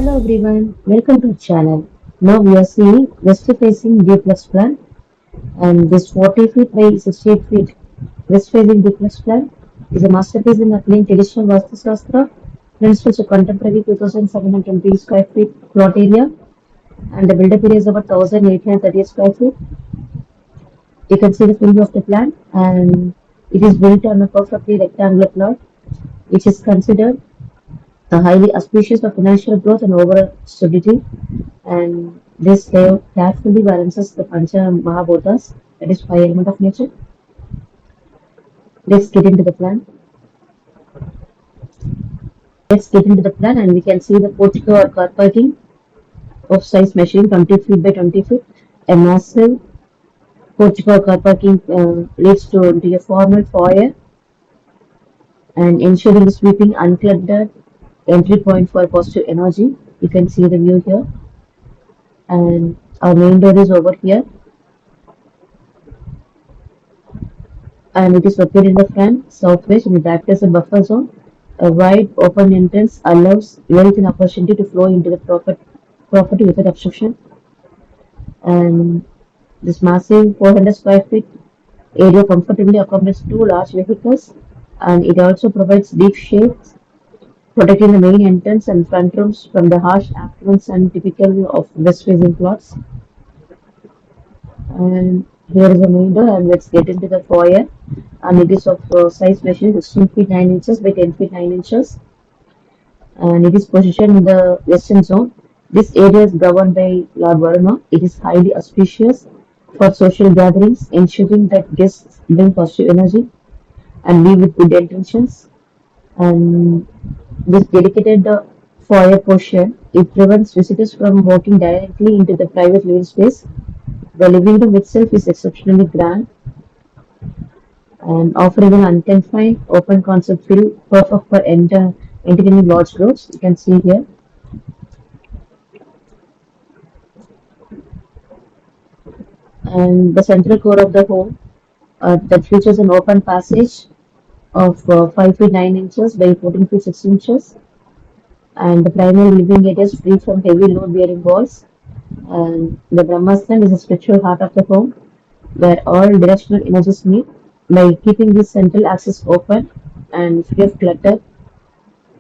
Hello everyone, welcome to the channel. Now we are seeing West Facing Duplex Plan, and this 40 feet by 68 feet West Facing Duplex Plan is a masterpiece in applying traditional Vastu Shastra principles to contemporary 2720 square feet plot area, and the build-up area is about 1830 square feet. You can see the full view of the plan, and it is built on a perfectly rectangular plot, which is considered highly auspicious for financial growth and overall stability. And this layout carefully balances the Pancha Mahabhutas, that is five element of nature. Let's get into the plan. Let's get into the plan, and we can see the portico or car parking of size measuring 20 feet by 20 feet. A massive portico or car parking leads to a formal foyer and ensuring sweeping uncluttered entry point for positive energy. You can see the view here, and our main door is over here, and it is located in the front southwest and it acts as a buffer zone. A wide open entrance allows wealth and opportunity to flow into the property without obstruction. And this massive 400 square feet area comfortably accommodates two large vehicles, and it also provides deep shades protecting the main entrance and front rooms from the harsh afternoon sun typical of west facing plots. And here is a main door, and let's get into the foyer, and it is of size measuring 16 feet 9 inches by 10 feet 9 inches, and it is positioned in the western zone. This area is governed by Lord Varuna. It is highly auspicious for social gatherings, ensuring that guests bring positive energy and leave with good intentions. And this dedicated foyer portion, it prevents visitors from walking directly into the private living space. The living room itself is exceptionally grand and offering an unconfined open concept feel perfect for entertaining large groups. You can see here. And the central core of the home that features an open passage of 5 feet 9 inches by 14 feet 6 inches, and the primary living area is free from heavy load bearing walls. And the Brahmastan is the spiritual heart of the home where all directional energies meet. By keeping this central axis open and free of clutter,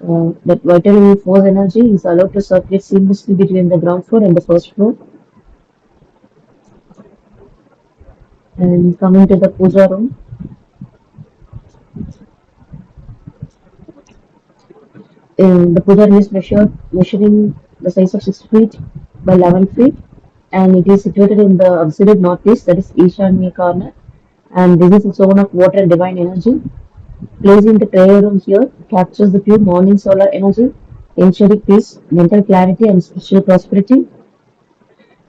that vital force energy is allowed to circulate seamlessly between the ground floor and the first floor. And coming to the puja room, the puja room is measuring the size of 6 feet by 11 feet, and it is situated in the absolute northeast, that is Ishanya corner, and this is a zone of water and divine energy. Placing the prayer room here captures the pure morning solar energy, ensuring peace, mental clarity, and spiritual prosperity.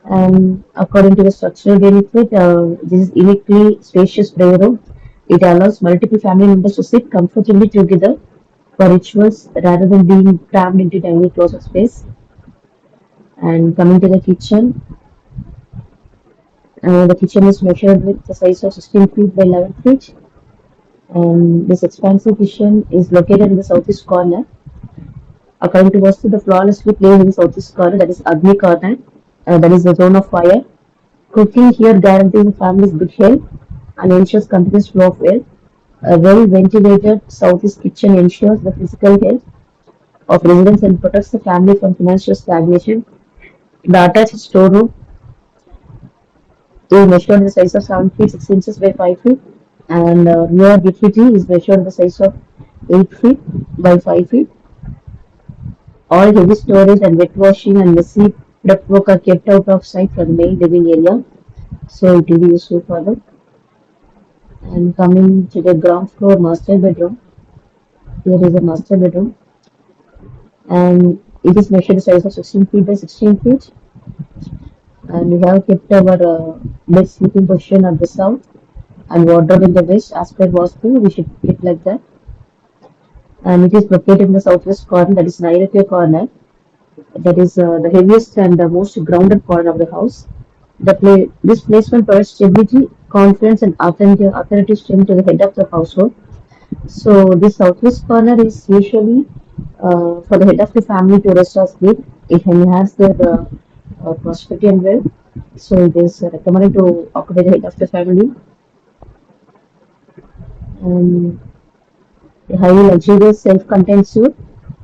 And according to the structural benefit, this is uniquely spacious prayer room. It allows multiple family members to sit comfortably together for rituals rather than being crammed into tiny closet space. And coming to the kitchen is measured with the size of 16 feet by 11 feet. And this expansive kitchen is located in the southeast corner. According to Vastu, the flawlessly placed in the southeast corner, that is Agni corner, that is the zone of fire. Cooking here guarantees the family's good health and ensures continuous flow of air. A well-ventilated southeast kitchen ensures the physical health of residents and protects the family from financial stagnation. The attached storeroom is measured in the size of 7 feet 6 inches by 5 feet, and rear deputy is measured in the size of 8 feet by 5 feet. All heavy storage and wet washing and messy prep work are kept out of sight from the main living area, so it will be useful for them. And coming to the ground floor master bedroom, here is a master bedroom, and it is measured the size of 16 feet by 16 feet. And we have kept our bed sleeping position at the south and wardrobe in the west. As per Vastu, we should keep like that. And it is located in the southwest corner, that is Nairobi corner. That is the heaviest and the most grounded corner of the house. This placement provides stability, confidence, and authority strength to the head of the household. So this southwest corner is usually For the head of the family to rest or sleep, it enhances their prosperity and wealth. So it is recommended to occupy the head of the family. Um, a highly luxurious self-contained suite.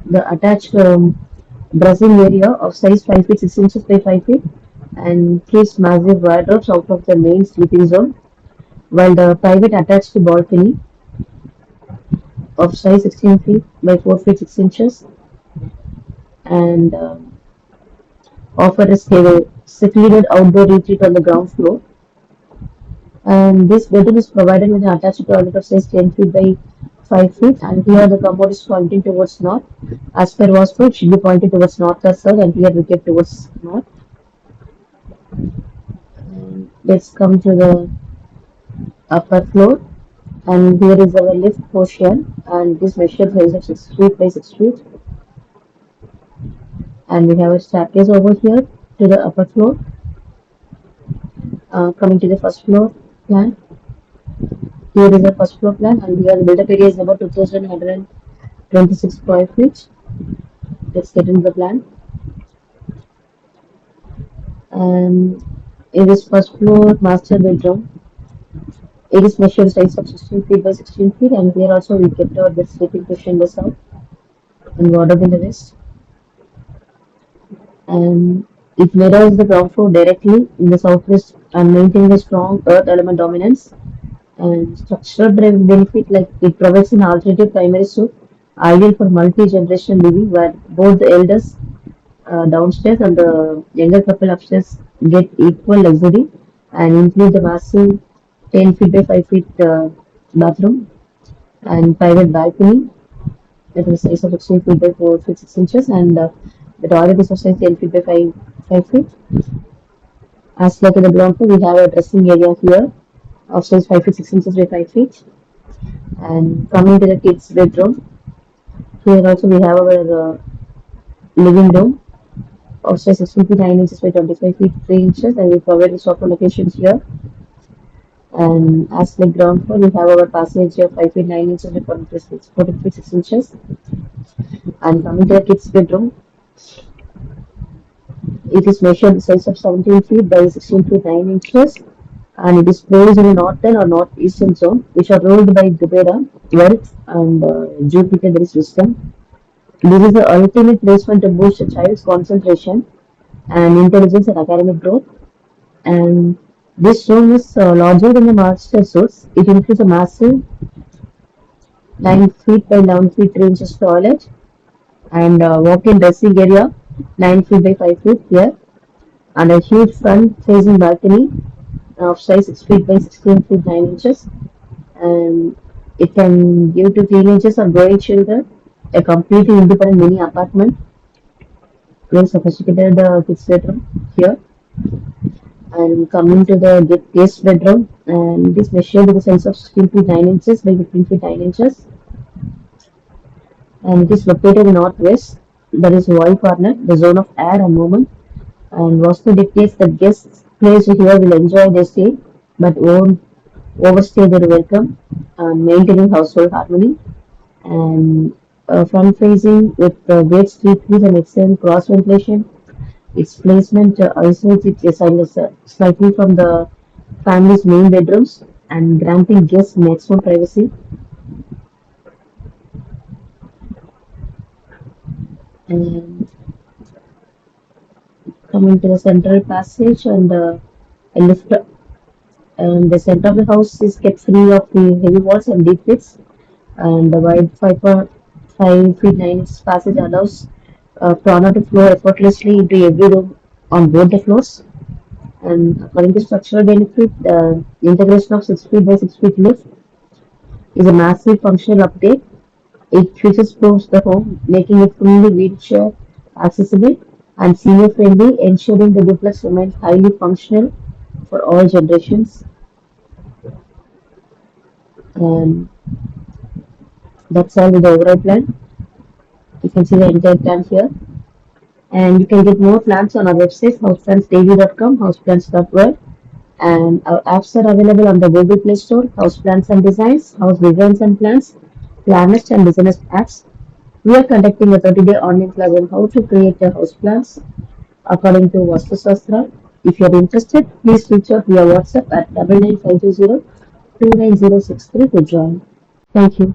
The attached dressing area of size 5 feet 6 inches by 5 feet and keeps massive wardrobes out of the main sleeping zone, while the private attached balcony of size 16 feet by 4 feet 6 inches and offers a secluded outdoor retreat on the ground floor. And this bedroom is provided with an attached toilet of size 10 feet by 5 feet. And here the commode is pointing towards north. As per Vastu, it should be pointing towards north or south, and here we get towards north. And let's come to the upper floor. And here is our lift portion. And this measures size of 6 feet by 6 feet. And we have a staircase over here to the upper floor. Coming to the first floor plan. Here is the first floor plan, and here the build-up area is about 2,126 square feet. Let's get into the plan. And in this first floor master bedroom, it is measured size of 16 feet by 16 feet, and here also we kept our bed sleeping cushion in the south and wardrobe in the west. And it mirrors the ground floor directly in the southwest and maintaining a strong earth element dominance. And structural benefit, like it provides an alternative primary suite ideal for multi-generational living where both the elders downstairs and the younger couple upstairs get equal luxury and include the massive 10 feet by 5 feet bathroom and private balcony that is size of 16 feet by 4 feet 6 inches and the toilet is of size 10 feet by 5 feet. As like in the ground floor, we have a dressing area here of size 5 feet 6 inches by 5 feet. And coming to the kids' bedroom, here also we have our living room of size 16 feet 9 inches by 25 feet 3 inches, and we provide the sofa locations here. And as like ground floor, we have our passage of 5 feet 9 inches by 14 feet 6 inches. And coming to the kids' bedroom, it is measured the size of 17 feet by 16 feet 9 inches, and it is placed in a northern or northeastern zone, which are ruled by Gubera, wealth, and Jupiter, that is wisdom. This is the ultimate placement to boost a child's concentration and intelligence and academic growth. And this room is larger than the master suites. It includes a massive 9 feet by 11 feet 3 inches toilet and walk-in dressing area 9 feet by 5 feet here, and a huge front-facing balcony of size 6 feet by 16 feet 9 inches. And it can give to teenagers or growing children a completely independent mini apartment. Very sophisticated kids bedroom here. And coming to the guest bedroom, and it is measured with a size of 16 feet 9 inches by 15 feet 9 inches. And it is located in northwest. That is Y corner, the zone of air and movement. And Vastu dictates that guests placed here will enjoy their stay but won't overstay their welcome, maintaining household harmony. And front facing with great street views and excellent cross ventilation. Its placement isolates it slightly from the family's main bedrooms and granting guests maximum privacy. And coming to the central passage and a lift, and the center of the house is kept free of the heavy walls and deep pits, and the wide 5.5 feet 9 inches passage allows prana to flow effortlessly into every room on both the floors. And according to structural benefit, the integration of 6 feet by 6 feet lift is a massive functional update. It future-proofs the home, making it fully wheelchair accessible and senior friendly, ensuring the duplex remains highly functional for all generations. And that's all with the overall plan. You can see the entire plan here. And you can get more plans on our website, houseplansdaily.com, houseplans.world. And our apps are available on the Google Play Store, House Plans and Designs, House Designs and Plans, Plannest and Business apps. We are conducting a 30-day online class on how to create a house plans according to Vastu Sastra. If you are interested, please reach out via WhatsApp at 99520 29063 to join. Thank you.